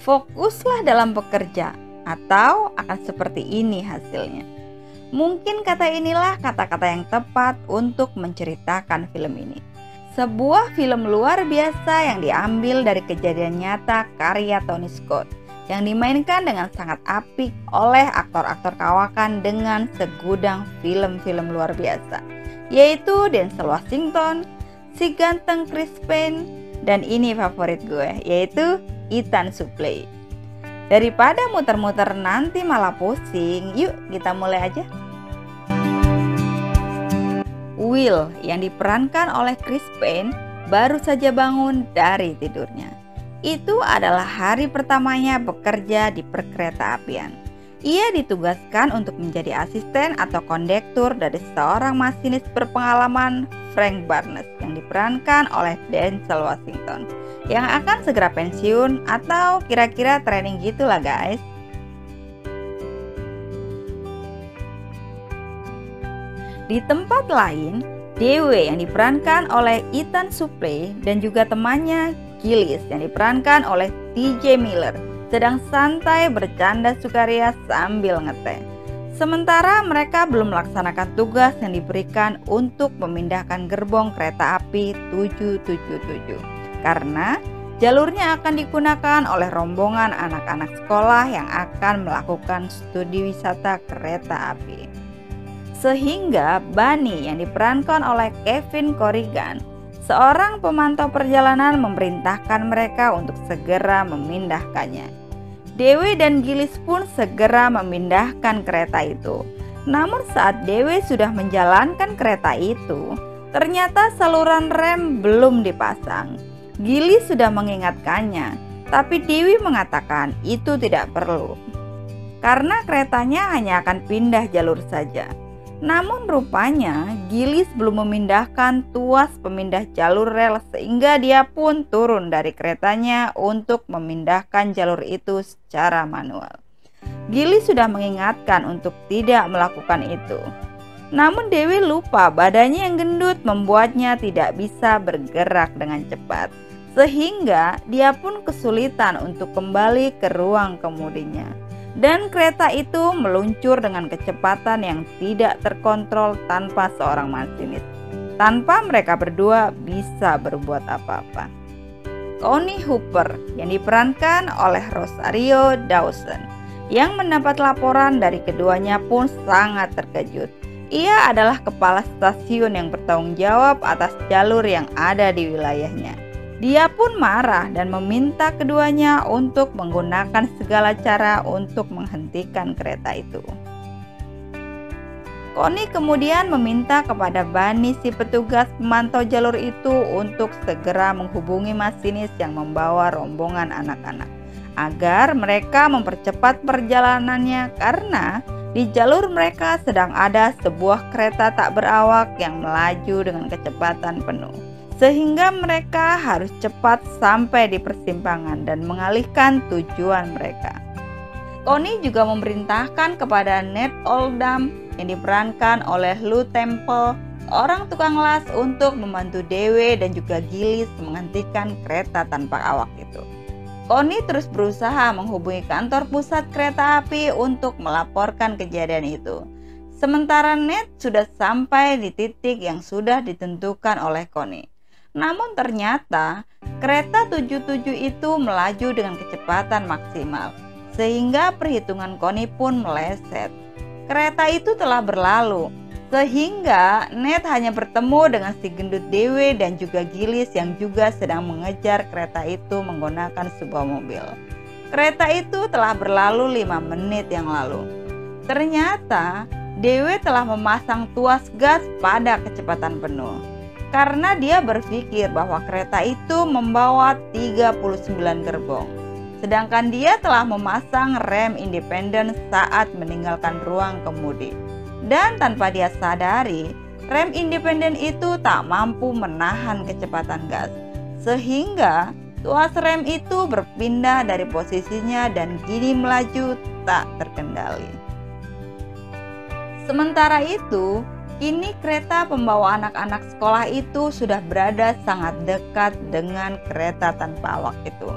Fokuslah dalam bekerja, atau akan seperti ini hasilnya. Mungkin kata inilah kata-kata yang tepat untuk menceritakan film ini. Sebuah film luar biasa yang diambil dari kejadian nyata karya Tony Scott, yang dimainkan dengan sangat apik oleh aktor-aktor kawakan dengan segudang film-film luar biasa, yaitu Denzel Washington, si ganteng Chris Pine, dan ini favorit gue, yaitu Ethan Suplee. Daripada muter-muter nanti malah pusing, yuk kita mulai aja. Will yang diperankan oleh Chris Pine baru saja bangun dari tidurnya. Itu adalah hari pertamanya bekerja di perkereta-apian. Ia ditugaskan untuk menjadi asisten atau kondektur dari seorang masinis berpengalaman, Frank Barnes, yang diperankan oleh Denzel Washington, yang akan segera pensiun atau kira-kira training gitulah guys. Di tempat lain, Dewe yang diperankan oleh Ethan Suplee dan juga temannya Gillis yang diperankan oleh TJ Miller sedang santai bercanda sukaria sambil ngeteh. Sementara mereka belum melaksanakan tugas yang diberikan untuk memindahkan gerbong kereta api 777 karena jalurnya akan digunakan oleh rombongan anak-anak sekolah yang akan melakukan studi wisata kereta api. Sehingga Bunny yang diperankan oleh Kevin Corrigan, seorang pemantau perjalanan, memerintahkan mereka untuk segera memindahkannya. Dewe dan Gillis pun segera memindahkan kereta itu. Namun saat Dewe sudah menjalankan kereta itu, ternyata saluran rem belum dipasang. Gillis sudah mengingatkannya, tapi Dewe mengatakan itu tidak perlu, karena keretanya hanya akan pindah jalur saja. Namun rupanya Gillis belum memindahkan tuas pemindah jalur rel sehingga dia pun turun dari keretanya untuk memindahkan jalur itu secara manual. Gillis sudah mengingatkan untuk tidak melakukan itu. Namun Dewi lupa badannya yang gendut membuatnya tidak bisa bergerak dengan cepat, sehingga dia pun kesulitan untuk kembali ke ruang kemudinya. Dan kereta itu meluncur dengan kecepatan yang tidak terkontrol tanpa seorang masinis. Tanpa mereka berdua bisa berbuat apa-apa. Connie Hooper yang diperankan oleh Rosario Dawson, yang mendapat laporan dari keduanya pun sangat terkejut. Ia adalah kepala stasiun yang bertanggung jawab atas jalur yang ada di wilayahnya. Dia pun marah dan meminta keduanya untuk menggunakan segala cara untuk menghentikan kereta itu. Connie kemudian meminta kepada Bunny, si petugas pemantau jalur itu, untuk segera menghubungi masinis yang membawa rombongan anak-anak agar mereka mempercepat perjalanannya karena di jalur mereka sedang ada sebuah kereta tak berawak yang melaju dengan kecepatan penuh. Sehingga mereka harus cepat sampai di persimpangan dan mengalihkan tujuan mereka. Connie juga memerintahkan kepada Ned Oldham yang diperankan oleh Lou Temple, orang tukang las, untuk membantu Dewe dan juga Gillis menghentikan kereta tanpa awak itu. Connie terus berusaha menghubungi kantor pusat kereta api untuk melaporkan kejadian itu. Sementara Ned sudah sampai di titik yang sudah ditentukan oleh Connie. Namun ternyata kereta 77 itu melaju dengan kecepatan maksimal, sehingga perhitungan Connie pun meleset. Kereta itu telah berlalu, sehingga Ned hanya bertemu dengan si gendut Dewe dan juga Gillis yang juga sedang mengejar kereta itu menggunakan sebuah mobil. Kereta itu telah berlalu 5 menit yang lalu. Ternyata Dewe telah memasang tuas gas pada kecepatan penuh, karena dia berpikir bahwa kereta itu membawa 39 gerbong. Sedangkan dia telah memasang rem independen saat meninggalkan ruang kemudi. Dan tanpa dia sadari, rem independen itu tak mampu menahan kecepatan gas. Sehingga tuas rem itu berpindah dari posisinya dan kini melaju tak terkendali. Sementara itu, kini kereta pembawa anak-anak sekolah itu sudah berada sangat dekat dengan kereta tanpa awak itu.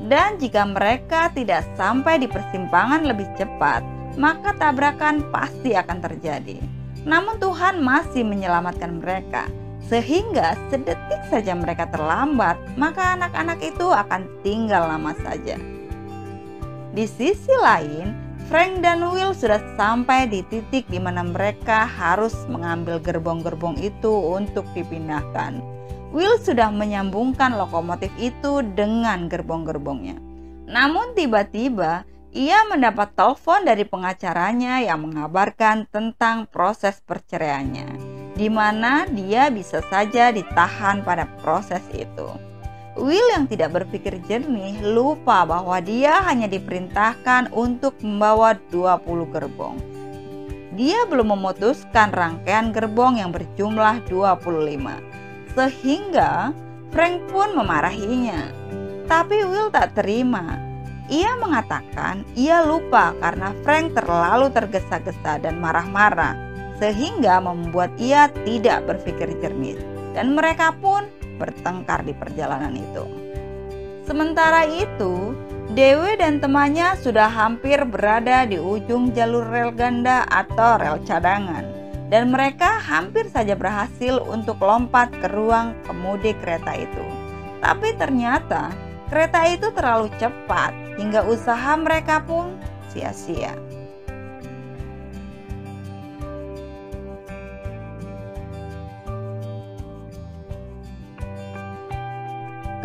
Dan jika mereka tidak sampai di persimpangan lebih cepat, maka tabrakan pasti akan terjadi. Namun Tuhan masih menyelamatkan mereka, sehingga sedetik saja mereka terlambat, maka anak-anak itu akan tinggal lama saja. Di sisi lain, Frank dan Will sudah sampai di titik di mana mereka harus mengambil gerbong-gerbong itu untuk dipindahkan. Will sudah menyambungkan lokomotif itu dengan gerbong-gerbongnya. Namun tiba-tiba ia mendapat telepon dari pengacaranya yang mengabarkan tentang proses perceraiannya, di mana dia bisa saja ditahan pada proses itu. Will yang tidak berpikir jernih lupa bahwa dia hanya diperintahkan untuk membawa 20 gerbong. Dia belum memutuskan rangkaian gerbong yang berjumlah 25. Sehingga Frank pun memarahinya. Tapi Will tak terima. Ia mengatakan ia lupa karena Frank terlalu tergesa-gesa dan marah-marah, sehingga membuat ia tidak berpikir jernih. Dan mereka pun bertengkar di perjalanan itu. Sementara itu, Dewi dan temannya sudah hampir berada di ujung jalur rel ganda atau rel cadangan. Dan mereka hampir saja berhasil untuk lompat ke ruang kemudi kereta itu. Tapi ternyata kereta itu terlalu cepat hingga usaha mereka pun sia-sia.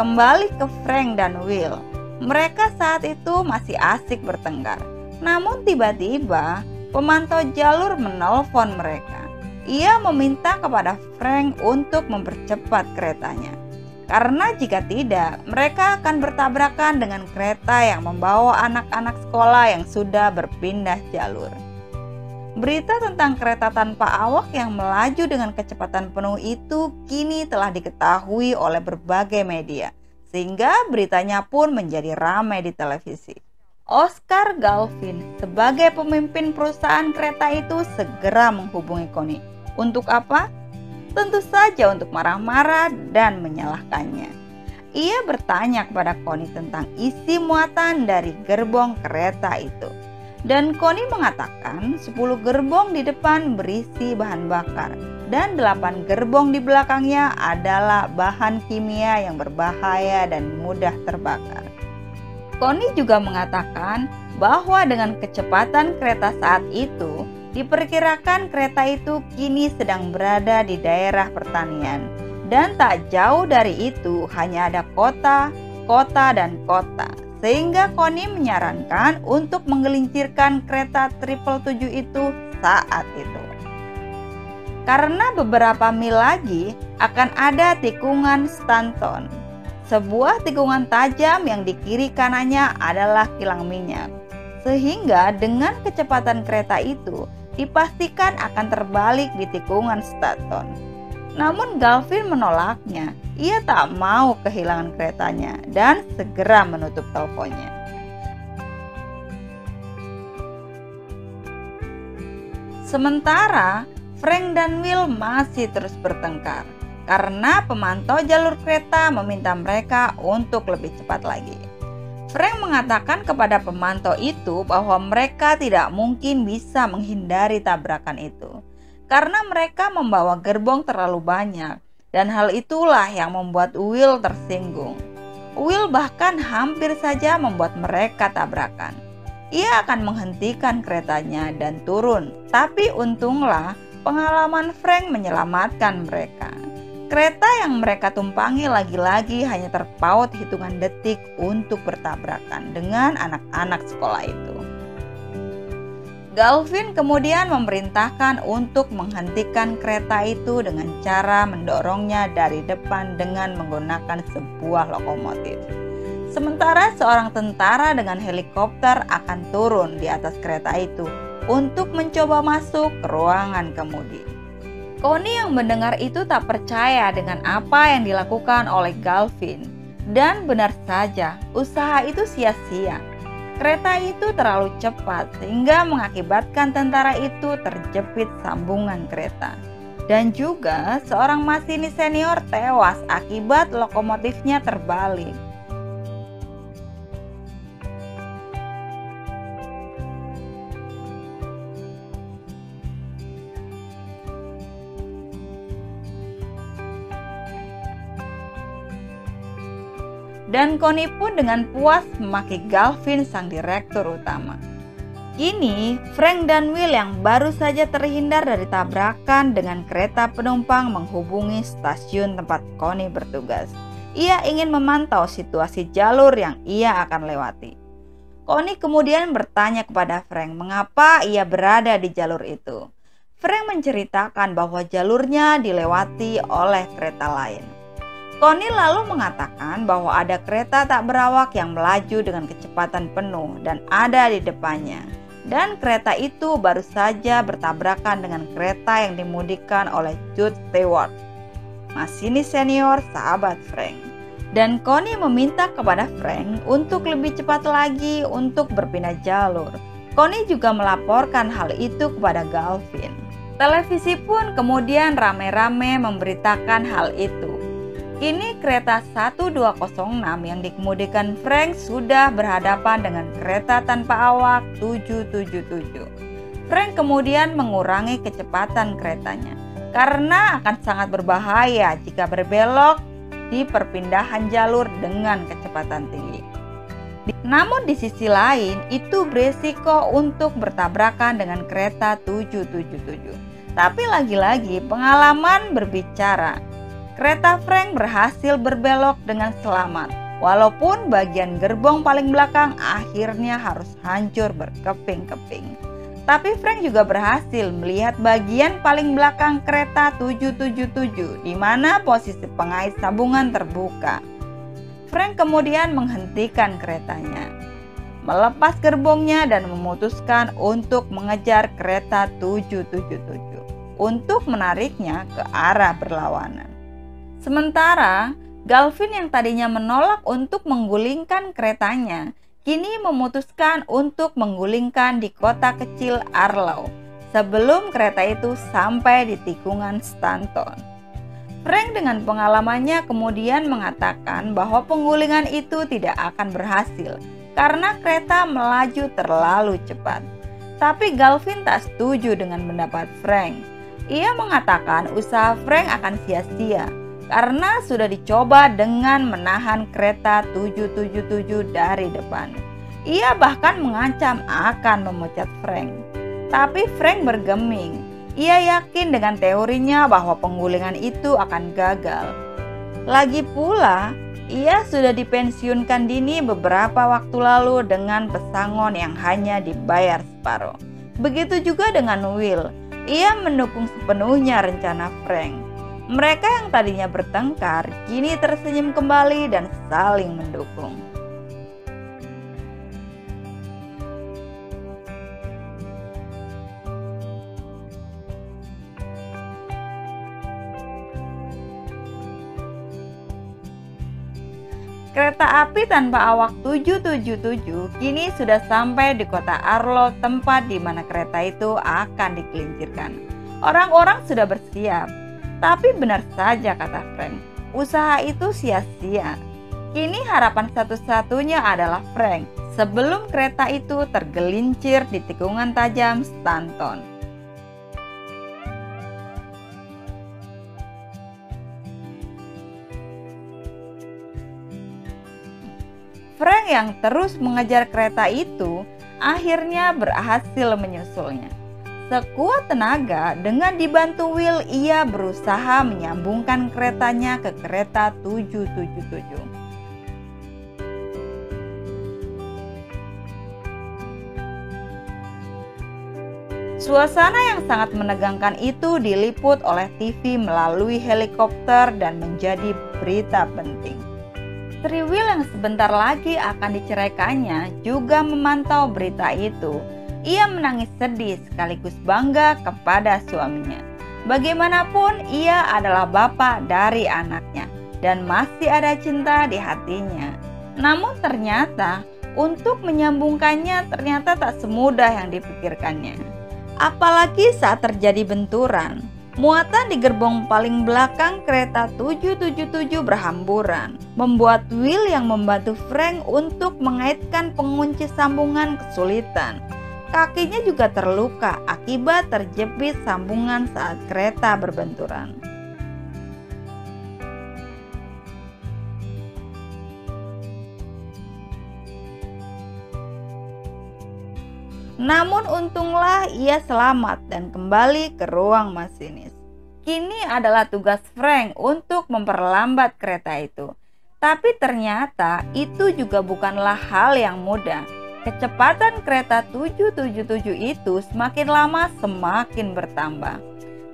Kembali ke Frank dan Will. Mereka saat itu masih asik bertengkar. Namun tiba-tiba pemantau jalur menelpon mereka. Ia meminta kepada Frank untuk mempercepat keretanya. Karena jika tidak, mereka akan bertabrakan dengan kereta yang membawa anak-anak sekolah yang sudah berpindah jalur. Berita tentang kereta tanpa awak yang melaju dengan kecepatan penuh itu kini telah diketahui oleh berbagai media, sehingga beritanya pun menjadi ramai di televisi. Oscar Galvin sebagai pemimpin perusahaan kereta itu segera menghubungi Connie. Untuk apa? Tentu saja untuk marah-marah dan menyalahkannya. Ia bertanya kepada Connie tentang isi muatan dari gerbong kereta itu. Dan Connie mengatakan 10 gerbong di depan berisi bahan bakar dan 8 gerbong di belakangnya adalah bahan kimia yang berbahaya dan mudah terbakar. Connie juga mengatakan bahwa dengan kecepatan kereta saat itu, diperkirakan kereta itu kini sedang berada di daerah pertanian. Dan tak jauh dari itu hanya ada kota, kota, dan kota. Sehingga Connie menyarankan untuk menggelincirkan kereta 777 itu saat itu. Karena beberapa mil lagi akan ada tikungan Stanton. Sebuah tikungan tajam yang di kiri kanannya adalah kilang minyak. Sehingga dengan kecepatan kereta itu dipastikan akan terbalik di tikungan Stanton. Namun Galvin menolaknya. Ia tak mau kehilangan keretanya dan segera menutup teleponnya. Sementara Frank dan Will masih terus bertengkar karena pemantau jalur kereta meminta mereka untuk lebih cepat lagi. Frank mengatakan kepada pemantau itu bahwa mereka tidak mungkin bisa menghindari tabrakan itu karena mereka membawa gerbong terlalu banyak, dan hal itulah yang membuat Will tersinggung. Will bahkan hampir saja membuat mereka tabrakan. Ia akan menghentikan keretanya dan turun, tapi untunglah pengalaman Frank menyelamatkan mereka. Kereta yang mereka tumpangi lagi-lagi hanya terpaut hitungan detik untuk bertabrakan dengan anak-anak sekolah itu. Galvin kemudian memerintahkan untuk menghentikan kereta itu dengan cara mendorongnya dari depan dengan menggunakan sebuah lokomotif. Sementara seorang tentara dengan helikopter akan turun di atas kereta itu untuk mencoba masuk ke ruangan kemudi. Connie yang mendengar itu tak percaya dengan apa yang dilakukan oleh Galvin. Dan benar saja, usaha itu sia-sia. Kereta itu terlalu cepat sehingga mengakibatkan tentara itu terjepit sambungan kereta. Dan juga seorang masinis senior tewas akibat lokomotifnya terbalik. dan Connie pun dengan puas memaki Galvin sang direktur utama. Kini, Frank dan Will yang baru saja terhindar dari tabrakan dengan kereta penumpang menghubungi stasiun tempat Connie bertugas. Ia ingin memantau situasi jalur yang ia akan lewati. Connie kemudian bertanya kepada Frank mengapa ia berada di jalur itu. Frank menceritakan bahwa jalurnya dilewati oleh kereta lain. Connie lalu mengatakan bahwa ada kereta tak berawak yang melaju dengan kecepatan penuh dan ada di depannya. Dan kereta itu baru saja bertabrakan dengan kereta yang dimudikan oleh Jude Stewart, masinis senior sahabat Frank. Dan Connie meminta kepada Frank untuk lebih cepat lagi untuk berpindah jalur. Connie juga melaporkan hal itu kepada Galvin. Televisi pun kemudian rame-rame memberitakan hal itu. Kini kereta 1206 yang dikemudikan Frank sudah berhadapan dengan kereta tanpa awak 777. Frank kemudian mengurangi kecepatan keretanya karena akan sangat berbahaya jika berbelok di perpindahan jalur dengan kecepatan tinggi. Namun di sisi lain itu berisiko untuk bertabrakan dengan kereta 777. Tapi lagi-lagi pengalaman berbicara. Kereta Frank berhasil berbelok dengan selamat, walaupun bagian gerbong paling belakang akhirnya harus hancur berkeping-keping. Tapi Frank juga berhasil melihat bagian paling belakang kereta 777 di mana posisi pengait sambungan terbuka. Frank kemudian menghentikan keretanya, melepas gerbongnya dan memutuskan untuk mengejar kereta 777 untuk menariknya ke arah berlawanan. Sementara, Galvin yang tadinya menolak untuk menggulingkan keretanya, kini memutuskan untuk menggulingkan di kota kecil Arlo sebelum kereta itu sampai di tikungan Stanton. Frank dengan pengalamannya kemudian mengatakan bahwa penggulingan itu tidak akan berhasil karena kereta melaju terlalu cepat. Tapi Galvin tak setuju dengan pendapat Frank. Ia mengatakan usaha Frank akan sia-sia karena sudah dicoba dengan menahan kereta 777 dari depan. Ia bahkan mengancam akan memecat Frank. Tapi Frank bergeming. Ia yakin dengan teorinya bahwa penggulingan itu akan gagal. Lagi pula, ia sudah dipensiunkan dini beberapa waktu lalu dengan pesangon yang hanya dibayar separuh. Begitu juga dengan Will. Ia mendukung sepenuhnya rencana Frank. Mereka yang tadinya bertengkar kini tersenyum kembali dan saling mendukung. Kereta api tanpa awak 777 kini sudah sampai di kota Arlo, tempat di mana kereta itu akan digelincirkan. Orang-orang sudah bersiap. Tapi benar saja kata Frank, usaha itu sia-sia. Kini harapan satu-satunya adalah Frank sebelum kereta itu tergelincir di tikungan tajam Stanton. Frank yang terus mengejar kereta itu akhirnya berhasil menyusulnya. Sekuat tenaga, dengan dibantu Will, ia berusaha menyambungkan keretanya ke kereta 777. Suasana yang sangat menegangkan itu diliput oleh TV melalui helikopter dan menjadi berita penting. Istri Will yang sebentar lagi akan diceraikannya juga memantau berita itu. Ia menangis sedih sekaligus bangga kepada suaminya. Bagaimanapun ia adalah bapak dari anaknya dan masih ada cinta di hatinya. Namun ternyata untuk menyambungkannya ternyata tak semudah yang dipikirkannya. Apalagi saat terjadi benturan. Muatan di gerbong paling belakang kereta 777 berhamburan, membuat Will yang membantu Frank untuk mengaitkan pengunci sambungan kesulitan. Kakinya juga terluka akibat terjepit sambungan saat kereta berbenturan. Namun untunglah ia selamat dan kembali ke ruang masinis. Kini adalah tugas Frank untuk memperlambat kereta itu. Tapi ternyata itu juga bukanlah hal yang mudah. Kecepatan kereta 777 itu semakin lama semakin bertambah.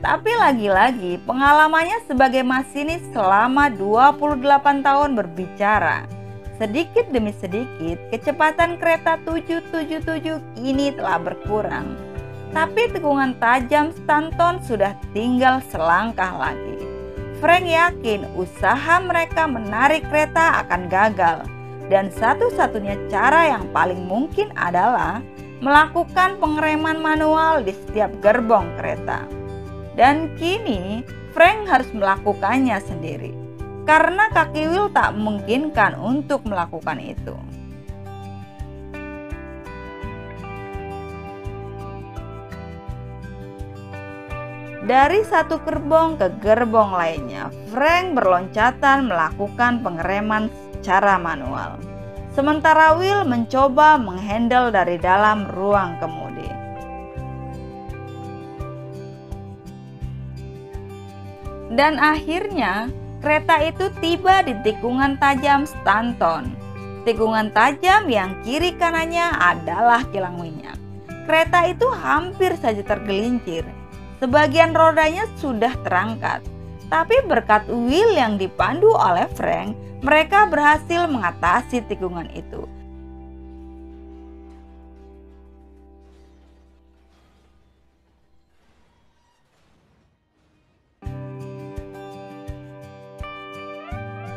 Tapi lagi-lagi pengalamannya sebagai masinis selama 28 tahun berbicara. Sedikit demi sedikit kecepatan kereta 777 kini telah berkurang. Tapi tikungan tajam Stanton sudah tinggal selangkah lagi. Frank yakin usaha mereka menarik kereta akan gagal. Dan satu-satunya cara yang paling mungkin adalah melakukan pengereman manual di setiap gerbong kereta. Dan kini Frank harus melakukannya sendiri. Karena kaki Will tak memungkinkan untuk melakukan itu. Dari satu gerbong ke gerbong lainnya, Frank berloncatan melakukan pengereman secara manual. Sementara Will mencoba menghandle dari dalam ruang kemudi. Dan akhirnya kereta itu tiba di tikungan tajam Stanton. Tikungan tajam yang kiri kanannya adalah kilang minyak. Kereta itu hampir saja tergelincir. Sebagian rodanya sudah terangkat. Tapi berkat Will yang dipandu oleh Frank, mereka berhasil mengatasi tikungan itu.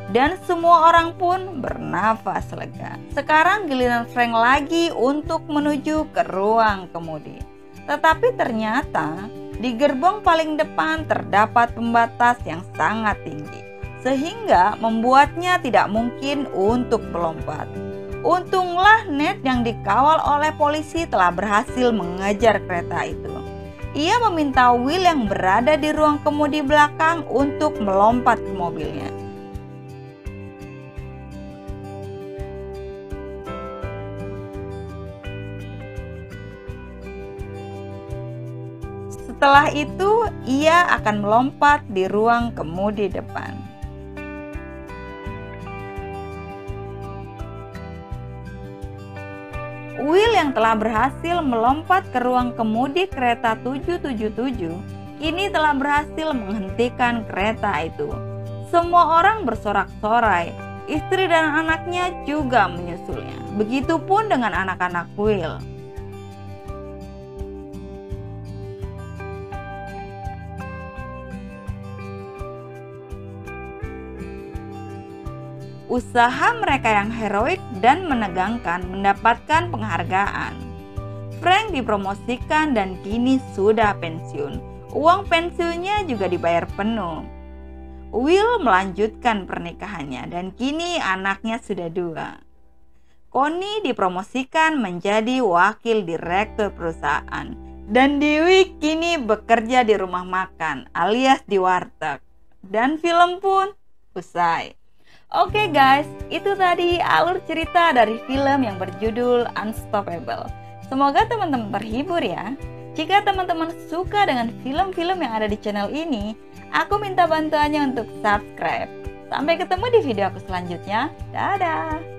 Dan semua orang pun bernafas lega. Sekarang giliran Frank lagi untuk menuju ke ruang kemudi. Tetapi ternyata di gerbong paling depan terdapat pembatas yang sangat tinggi, sehingga membuatnya tidak mungkin untuk melompat. Untunglah Ned yang dikawal oleh polisi telah berhasil mengejar kereta itu. Ia meminta Will yang berada di ruang kemudi belakang untuk melompat ke mobilnya. Setelah itu, ia akan melompat di ruang kemudi depan. Will yang telah berhasil melompat ke ruang kemudi kereta 777 kini telah berhasil menghentikan kereta itu. Semua orang bersorak-sorai, istri dan anaknya juga menyusulnya. Begitupun dengan anak-anak Will. Usaha mereka yang heroik dan menegangkan mendapatkan penghargaan. Frank dipromosikan dan kini sudah pensiun. Uang pensiunnya juga dibayar penuh. Will melanjutkan pernikahannya dan kini anaknya sudah 2. Connie dipromosikan menjadi wakil direktur perusahaan. Dan Dewi kini bekerja di rumah makan alias di warteg. Dan film pun usai. Oke guys, itu tadi alur cerita dari film yang berjudul Unstoppable. Semoga teman-teman terhibur ya. Jika teman-teman suka dengan film-film yang ada di channel ini, aku minta bantuannya untuk subscribe. Sampai ketemu di video aku selanjutnya. Dadah!